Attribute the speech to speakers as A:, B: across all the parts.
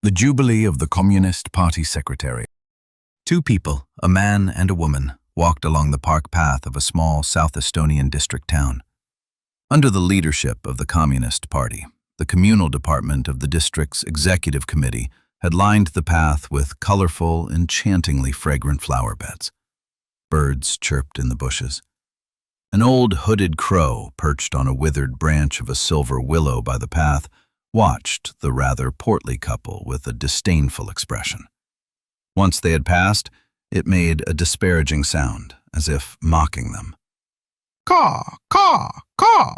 A: The Jubilee of the Communist Party Secretary. Two people, a man and a woman, walked along the park path of a small South Estonian district town. Under the leadership of the Communist Party, the communal department of the district's executive committee had lined the path with colorful, enchantingly fragrant flower beds. Birds chirped in the bushes. An old hooded crow, perched on a withered branch of a silver willow by the path, watched the rather portly couple with a disdainful expression. Once they had passed, it made a disparaging sound, as if mocking them. "Caw, caw, caw!"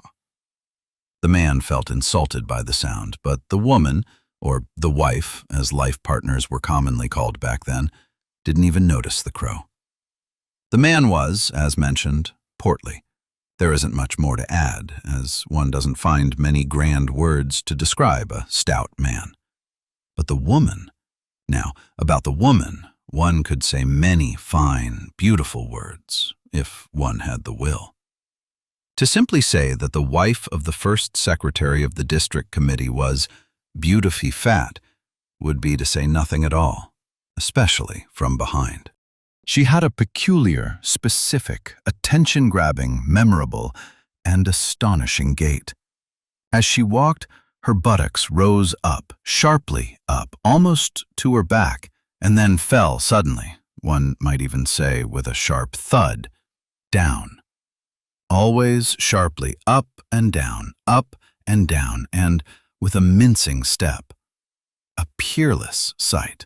A: The man felt insulted by the sound, but the woman, or the wife, as life partners were commonly called back then, didn't even notice the crow. The man was, as mentioned, portly. There isn't much more to add, as one doesn't find many grand words to describe a stout man. But the woman, now, about the woman, one could say many fine, beautiful words, if one had the will. To simply say that the wife of the first secretary of the district committee was beautifully fat would be to say nothing at all, especially from behind. She had a peculiar, specific, attention-grabbing, memorable, and astonishing gait. As she walked, her buttocks rose up, sharply up, almost to her back, and then fell suddenly, one might even say with a sharp thud, down. Always sharply up and down, and with a mincing step. A peerless sight.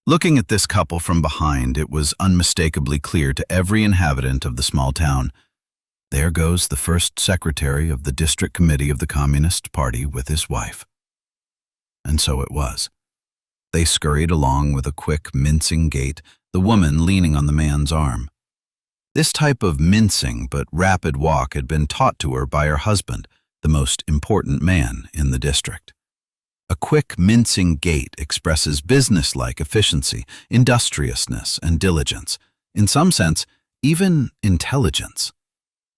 A: Looking at this couple from behind, it was unmistakably clear to every inhabitant of the small town. There goes the first secretary of the district committee of the Communist Party with his wife. And so it was. They scurried along with a quick, mincing gait, the woman leaning on the man's arm. This type of mincing but rapid walk had been taught to her by her husband, the most important man in the district. A quick, mincing gait expresses businesslike efficiency, industriousness, and diligence, in some sense, even intelligence.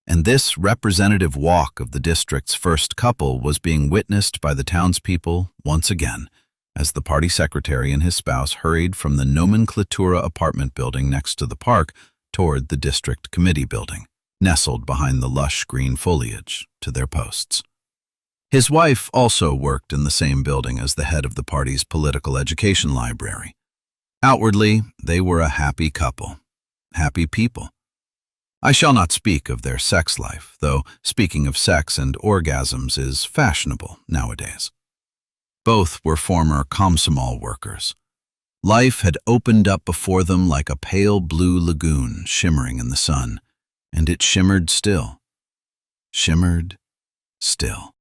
A: And this representative walk of the district's first couple was being witnessed by the townspeople once again, as the party secretary and his spouse hurried from the Nomenklatura apartment building next to the park toward the district committee building, nestled behind the lush green foliage, to their posts. His wife also worked in the same building as the head of the party's political education library. Outwardly, they were a happy couple, happy people. I shall not speak of their sex life, though speaking of sex and orgasms is fashionable nowadays. Both were former Komsomol workers. Life had opened up before them like a pale blue lagoon shimmering in the sun, and it shimmered still. Shimmered still.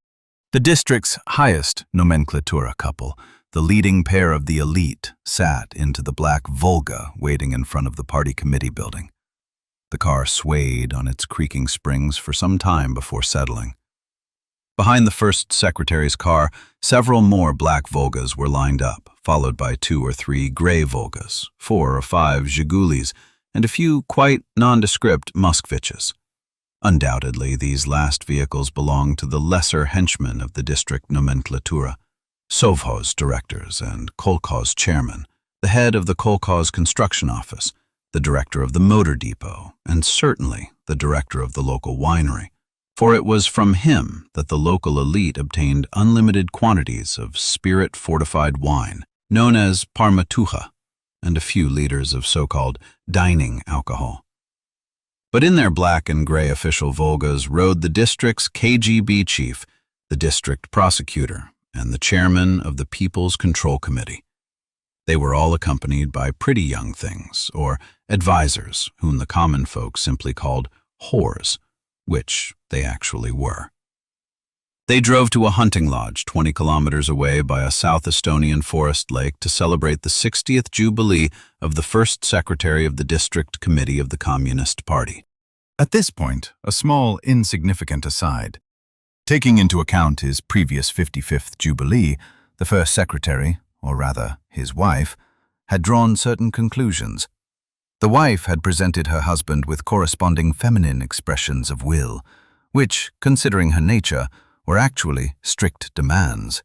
A: The district's highest nomenklatura couple, the leading pair of the elite, sat into the black Volga waiting in front of the party committee building. The car swayed on its creaking springs for some time before settling. Behind the first secretary's car, several more black Volgas were lined up, followed by 2 or 3 gray Volgas, 4 or 5 Zhigulis, and a few quite nondescript Moskviches. Undoubtedly, these last vehicles belonged to the lesser henchmen of the district nomenklatura, Sovkhoz directors and Kolkhoz chairman, the head of the Kolkhoz construction office, the director of the motor depot, and certainly the director of the local winery. For it was from him that the local elite obtained unlimited quantities of spirit-fortified wine, known as parmatucha, and a few liters of so-called dining alcohol. But in their black and gray official Volgas rode the district's KGB chief, the district prosecutor, and the chairman of the People's Control Committee. They were all accompanied by pretty young things, or advisors, whom the common folk simply called whores, which they actually were. They drove to a hunting lodge 20 kilometers away by a South Estonian forest lake to celebrate the 60th Jubilee of the first secretary of the district committee of the Communist Party. At this point, a small, insignificant aside. Taking into account his previous 55th Jubilee, the first secretary, or rather his wife, had drawn certain conclusions. The wife had presented her husband with corresponding feminine expressions of will, which, considering her nature, were actually strict demands.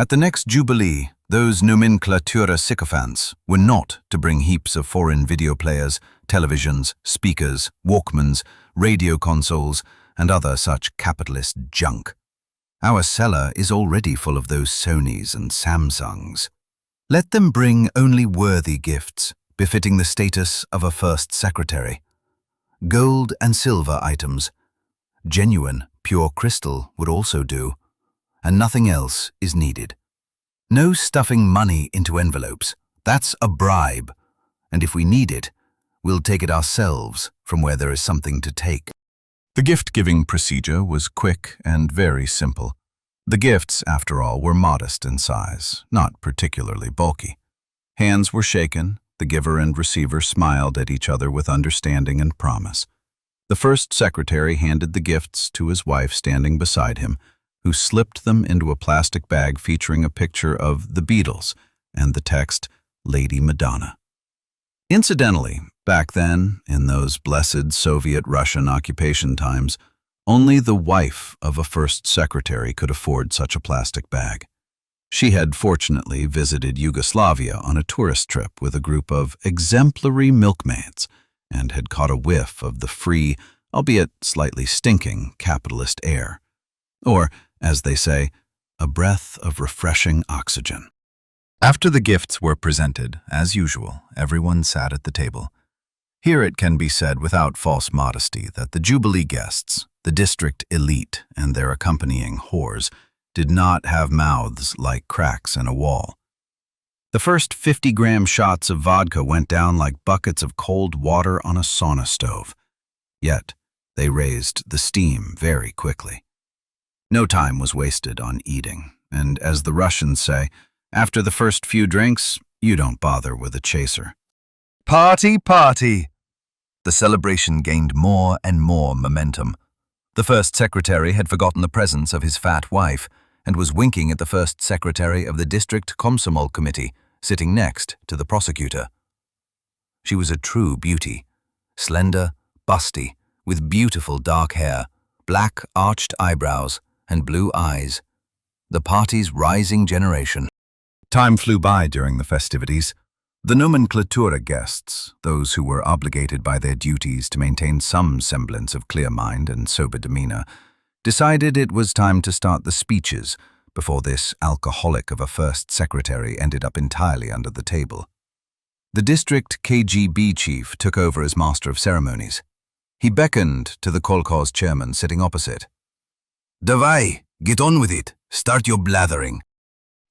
A: At the next Jubilee, those nomenclatura sycophants were not to bring heaps of foreign video players, televisions, speakers, Walkmans, radio consoles, and other such capitalist junk. Our cellar is already full of those Sonys and Samsungs. Let them bring only worthy gifts, befitting the status of a first secretary. Gold and silver items. Genuine, pure crystal would also do, and nothing else is needed. No stuffing money into envelopes. That's a bribe, and if we need it, we'll take it ourselves from where there is something to take. The gift-giving procedure was quick and very simple. The gifts, after all, were modest in size, not particularly bulky. Hands were shaken, the giver and receiver smiled at each other with understanding and promise. The first secretary handed the gifts to his wife standing beside him, who slipped them into a plastic bag featuring a picture of the Beatles and the text, Lady Madonna. Incidentally, back then, in those blessed Soviet-Russian occupation times, only the wife of a first secretary could afford such a plastic bag. She had fortunately visited Yugoslavia on a tourist trip with a group of exemplary milkmaids and had caught a whiff of the free, albeit slightly stinking, capitalist air. Or, as they say, a breath of refreshing oxygen. After the gifts were presented, as usual, everyone sat at the table. Here it can be said without false modesty that the Jubilee guests, the district elite and their accompanying whores, did not have mouths like cracks in a wall. The first 50-gram shots of vodka went down like buckets of cold water on a sauna stove. Yet, they raised the steam very quickly. No time was wasted on eating, and as the Russians say, after the first few drinks, you don't bother with a chaser.
B: Party, party! The celebration gained more and more momentum. The first secretary had forgotten the presence of his fat wife and was winking at the first secretary of the district Komsomol committee, sitting next to the prosecutor. She was a true beauty, slender, busty, with beautiful dark hair, black arched eyebrows, and blue eyes. The party's rising generation.
A: Time flew by during the festivities. The nomenclatura guests, those who were obligated by their duties to maintain some semblance of clear mind and sober demeanor, decided it was time to start the speeches before this alcoholic of a first secretary ended up entirely under the table. The district KGB chief took over as master of ceremonies. He beckoned to the kolkhoz chairman sitting opposite. "Davai, get on with it. Start your blathering."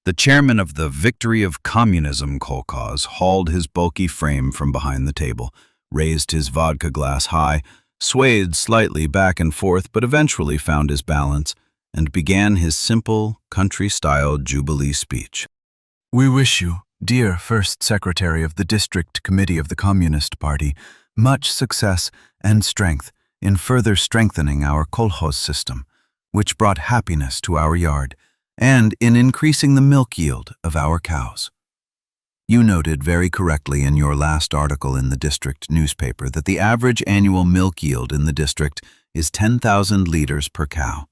A: The chairman of the Victory of Communism kolkhoz hauled his bulky frame from behind the table, raised his vodka glass high, swayed slightly back and forth, but eventually found his balance, and began his simple, country-style Jubilee speech. "We wish you, dear First Secretary of the District Committee of the Communist Party, much success and strength in further strengthening our kolkhoz system, which brought happiness to our yard, and in increasing the milk yield of our cows. You noted very correctly in your last article in the district newspaper that the average annual milk yield in the district is 10,000 liters per cow.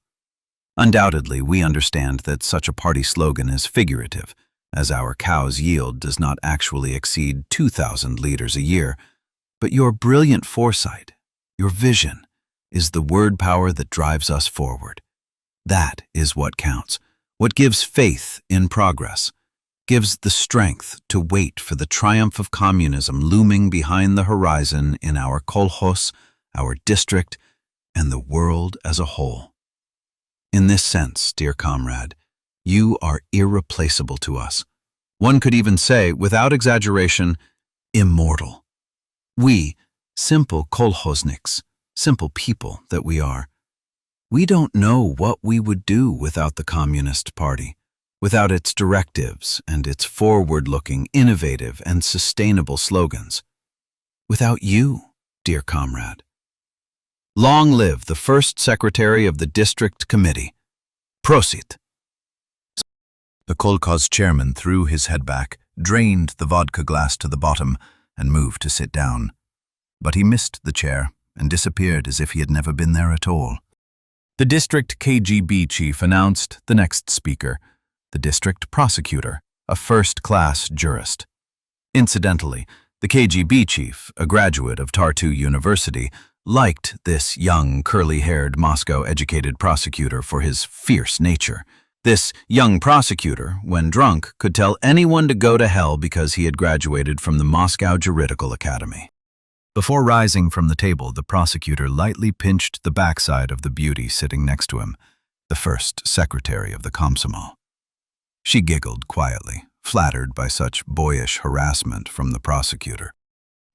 A: Undoubtedly, we understand that such a party slogan is figurative, as our cows' yield does not actually exceed 2,000 liters a year, but your brilliant foresight, your vision, is the word power that drives us forward. That is what counts. What gives faith in progress, gives the strength to wait for the triumph of communism looming behind the horizon in our kolkhoz, our district, and the world as a whole. In this sense, dear comrade, you are irreplaceable to us. One could even say, without exaggeration, immortal. We, simple kolkhozniks, simple people that we are, we don't know what we would do without the Communist Party, without its directives and its forward-looking, innovative, and sustainable slogans. Without you, dear comrade. Long live the first secretary of the district committee. Prosit. The kolkhoz chairman threw his head back, drained the vodka glass to the bottom, and moved to sit down. But he missed the chair and disappeared as if he had never been there at all. The district KGB chief announced the next speaker, the district prosecutor, a first-class jurist. Incidentally, the KGB chief, a graduate of Tartu University, liked this young, curly-haired, Moscow-educated prosecutor for his fierce nature. This young prosecutor, when drunk, could tell anyone to go to hell because he had graduated from the Moscow Juridical Academy. Before rising from the table, the prosecutor lightly pinched the backside of the beauty sitting next to him, the first secretary of the Komsomol. She giggled quietly, flattered by such boyish harassment from the prosecutor.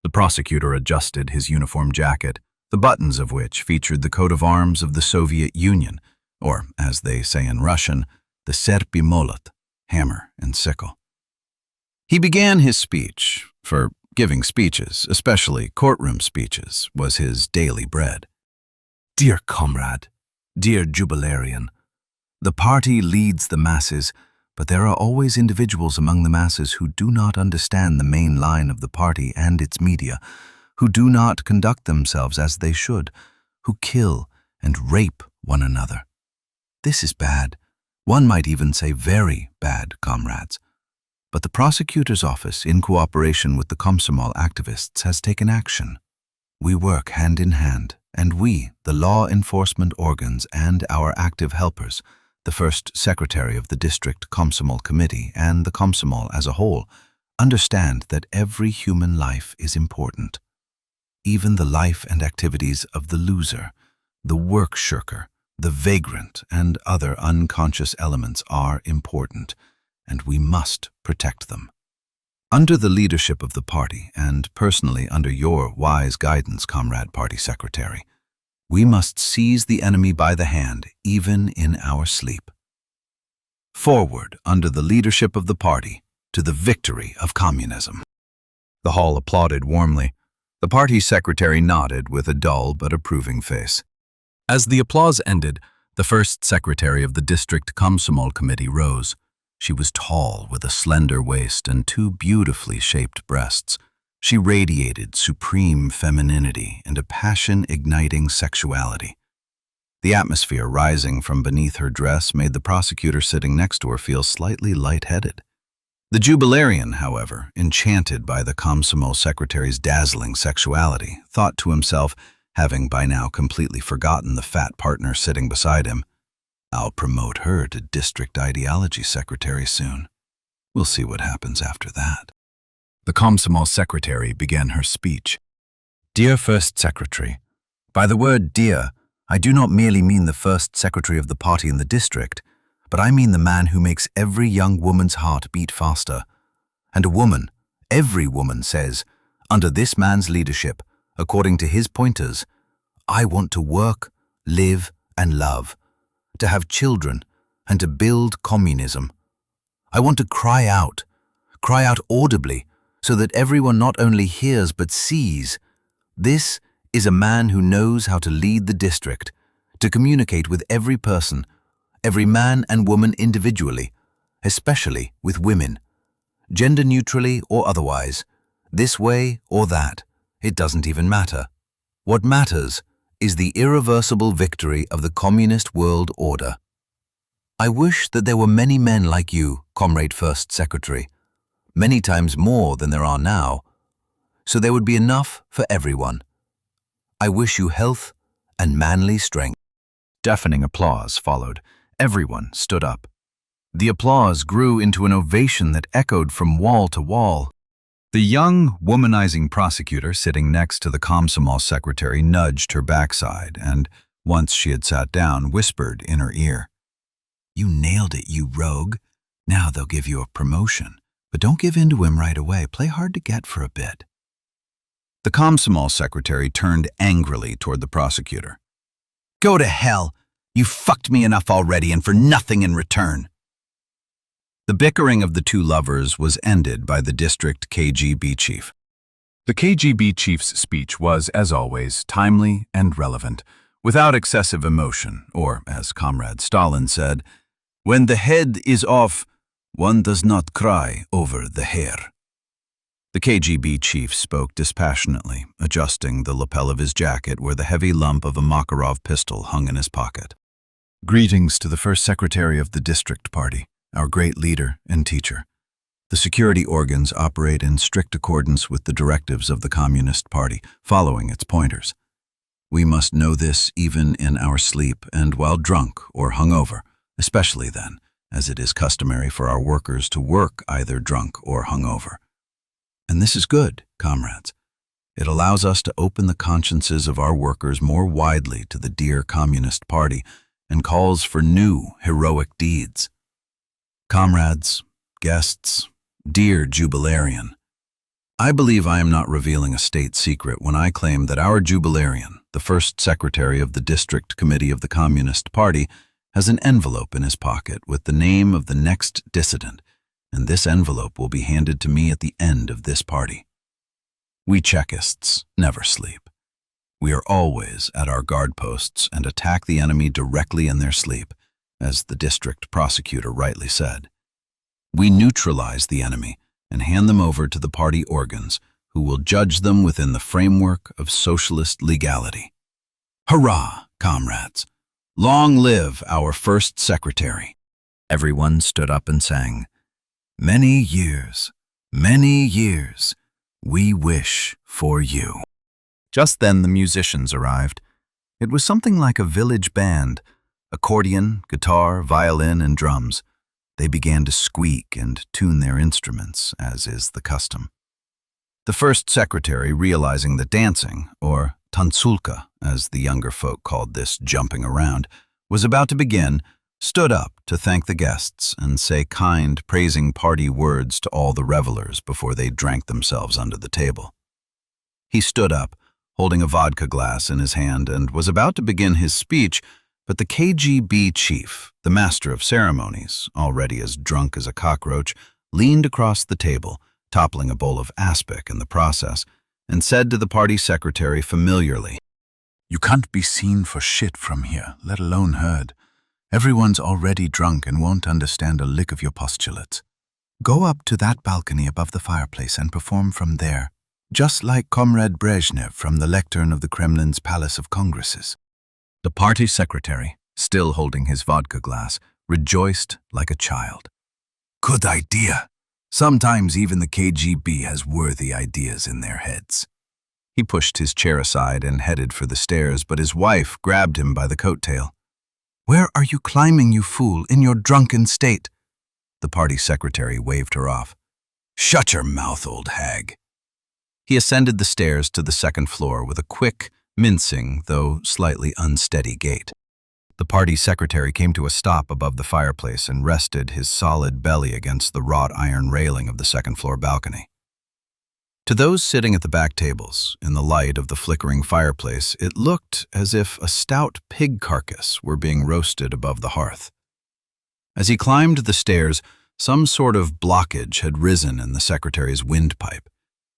A: The prosecutor adjusted his uniform jacket, the buttons of which featured the coat of arms of the Soviet Union, or, as they say in Russian, the serp и молот, hammer and sickle. He began his speech, for giving speeches, especially courtroom speeches, was his daily bread. Dear comrade, dear Jubilarian, the party leads the masses, but there are always individuals among the masses who do not understand the main line of the party and its media, who do not conduct themselves as they should, who kill and rape one another. This is bad. One might even say very bad, comrades. But the prosecutor's office, in cooperation with the Komsomol activists, has taken action. We work hand in hand, and we, the law enforcement organs and our active helpers, the first secretary of the district Komsomol committee and the Komsomol as a whole, understand that every human life is important. Even the life and activities of the loser, the work shirker, the vagrant, and other unconscious elements are important, and we must protect them. Under the leadership of the party, and personally under your wise guidance, Comrade Party Secretary, we must seize the enemy by the hand, even in our sleep. Forward, under the leadership of the party, to the victory of communism. The hall applauded warmly. The party secretary nodded with a dull but approving face. As the applause ended, the first secretary of the district Komsomol committee rose. She was tall, with a slender waist and two beautifully shaped breasts. She radiated supreme femininity and a passion-igniting sexuality. The atmosphere rising from beneath her dress made the prosecutor sitting next to her feel slightly lightheaded. The Jubilarian, however, enchanted by the Komsomol secretary's dazzling sexuality, thought to himself, having by now completely forgotten the fat partner sitting beside him, I'll promote her to district ideology secretary soon. We'll see what happens after that. The Komsomol secretary began her speech. Dear First Secretary, by the word dear, I do not merely mean the first secretary of the party in the district, but I mean the man who makes every young woman's heart beat faster. And a woman, every woman says, under this man's leadership, according to his pointers, I want to work, live, and love, to have children, and to build communism. I want to cry out audibly, so that everyone not only hears but sees. This is a man who knows how to lead the district, to communicate with every person, every man and woman individually, especially with women, gender-neutrally or otherwise, this way or that. It doesn't even matter. What matters is the irreversible victory of the communist world order. I wish that there were many men like you, Comrade First Secretary, many times more than there are now, so there would be enough for everyone. I wish you health and manly strength. Deafening applause followed. Everyone stood up. The applause grew into an ovation that echoed from wall to wall. The young, womanizing prosecutor sitting next to the Komsomol secretary nudged her backside and, once she had sat down, whispered in her ear, You nailed it, you rogue. Now they'll give you a promotion. But don't give in to him right away. Play hard to get for a bit. The Komsomol secretary turned angrily toward the prosecutor. Go to hell. You fucked me enough already and for nothing in return. The bickering of the two lovers was ended by the district KGB chief. The KGB chief's speech was, as always, timely and relevant, without excessive emotion, or, as Comrade Stalin said, when the head is off, one does not cry over the hair. The KGB chief spoke dispassionately, adjusting the lapel of his jacket where the heavy lump of a Makarov pistol hung in his pocket. Greetings to the first secretary of the district party, our great leader and teacher. The security organs operate in strict accordance with the directives of the Communist Party, following its pointers. We must know this even in our sleep and while drunk or hungover, especially then, as it is customary for our workers to work either drunk or hungover. And this is good, comrades. It allows us to open the consciences of our workers more widely to the dear Communist Party and calls for new heroic deeds. Comrades, guests, dear Jubilarian, I believe I am not revealing a state secret when I claim that our Jubilarian, the first secretary of the District Committee of the Communist Party, has an envelope in his pocket with the name of the next dissident, and this envelope will be handed to me at the end of this party. We Chekists never sleep. We are always at our guard posts and attack the enemy directly in their sleep, as the district prosecutor rightly said. We neutralize the enemy and hand them over to the party organs, who will judge them within the framework of socialist legality. Hurrah, comrades! Long live our first secretary! Everyone stood up and sang, many years, we wish for you. Just then the musicians arrived. It was something like a village band, accordion, guitar, violin, and drums. They began to squeak and tune their instruments, as is the custom. The first secretary, realizing that dancing, or tansulka, as the younger folk called this jumping around, was about to begin, stood up to thank the guests and say kind, praising party words to all the revelers before they drank themselves under the table. He stood up, holding a vodka glass in his hand, and was about to begin his speech, but the KGB chief, the master of ceremonies, already as drunk as a cockroach, leaned across the table, toppling a bowl of aspic in the process, and said to the party secretary familiarly, "You can't be seen for shit from here, let alone heard. Everyone's already drunk and won't understand a lick of your postulates. Go up to that balcony above the fireplace and perform from there, just like Comrade Brezhnev from the lectern of the Kremlin's Palace of Congresses." The party secretary, still holding his vodka glass, rejoiced like a child. Good idea. Sometimes even the KGB has worthy ideas in their heads. He pushed his chair aside and headed for the stairs, but his wife grabbed him by the coat tail. Where are you climbing, you fool, in your drunken state? The party secretary waved her off. Shut your mouth, old hag. He ascended the stairs to the second floor with a quick, mincing, though slightly unsteady gait. The party secretary came to a stop above the fireplace and rested his solid belly against the wrought iron railing of the second-floor balcony. To those sitting at the back tables, in the light of the flickering fireplace, it looked as if a stout pig carcass were being roasted above the hearth. As he climbed the stairs, some sort of blockage had risen in the secretary's windpipe.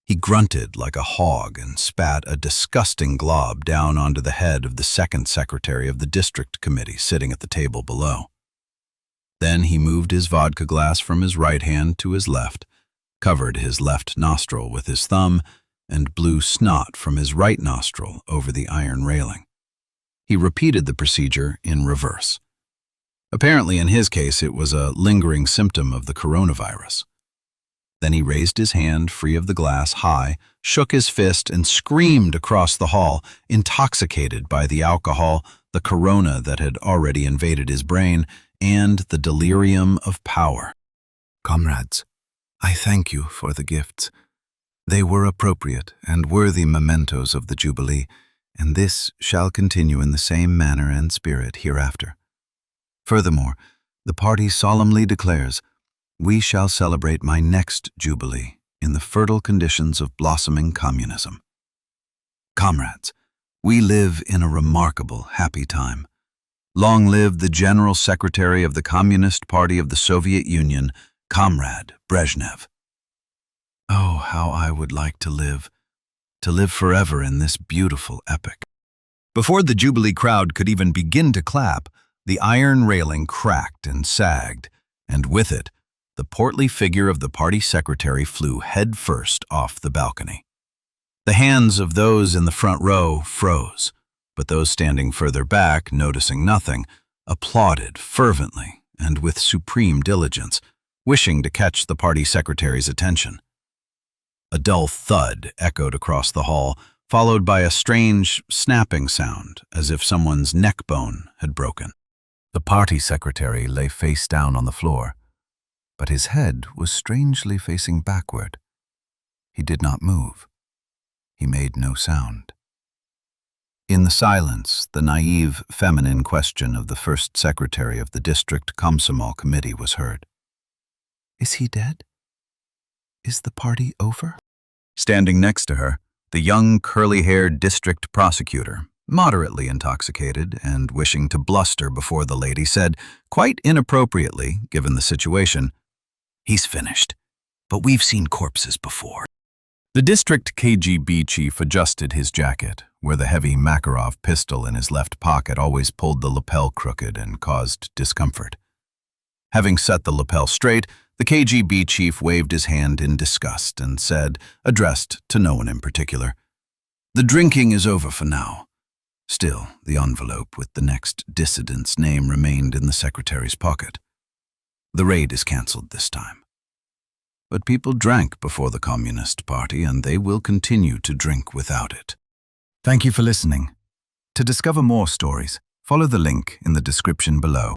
A: He grunted like a hog and spat a disgusting glob down onto the head of the second secretary of the district committee sitting at the table below. Then he moved his vodka glass from his right hand to his left, covered his left nostril with his thumb, and blew snot from his right nostril over the iron railing. He repeated the procedure in reverse. Apparently, in his case, it was a lingering symptom of the coronavirus. Then he raised his hand free of the glass high, shook his fist, and screamed across the hall, intoxicated by the alcohol, the corona that had already invaded his brain, and the delirium of power. Comrades, I thank you for the gifts. They were appropriate and worthy mementos of the Jubilee, and this shall continue in the same manner and spirit hereafter. Furthermore, the party solemnly declares, we shall celebrate my next Jubilee in the fertile conditions of blossoming communism. Comrades, we live in a remarkable, happy time. Long live the General Secretary of the Communist Party of the Soviet Union, Comrade Brezhnev. Oh, how I would like to live forever in this beautiful epoch. Before the Jubilee crowd could even begin to clap, the iron railing cracked and sagged, and with it, the portly figure of the party secretary flew head-first off the balcony. The hands of those in the front row froze, but those standing further back, noticing nothing, applauded fervently and with supreme diligence, wishing to catch the party secretary's attention. A dull thud echoed across the hall, followed by a strange, snapping sound, as if someone's neck bone had broken. The party secretary lay face down on the floor, but his head was strangely facing backward. He did not move. He made no sound. In the silence, the naive, feminine question of the first secretary of the district Komsomol committee was heard. "Is he dead? Is the party over?" Standing next to her, the young, curly-haired district prosecutor, moderately intoxicated and wishing to bluster before the lady, said, quite inappropriately, given the situation, "He's finished, but we've seen corpses before." The district KGB chief adjusted his jacket, where the heavy Makarov pistol in his left pocket always pulled the lapel crooked and caused discomfort. Having set the lapel straight, the KGB chief waved his hand in disgust and said, addressed to no one in particular, "The drinking is over for now." Still, the envelope with the next dissident's name remained in the secretary's pocket. "The raid is cancelled this time. But people drank before the Communist Party, and they will continue to drink without it." Thank you for listening. To discover more stories, follow the link in the description below.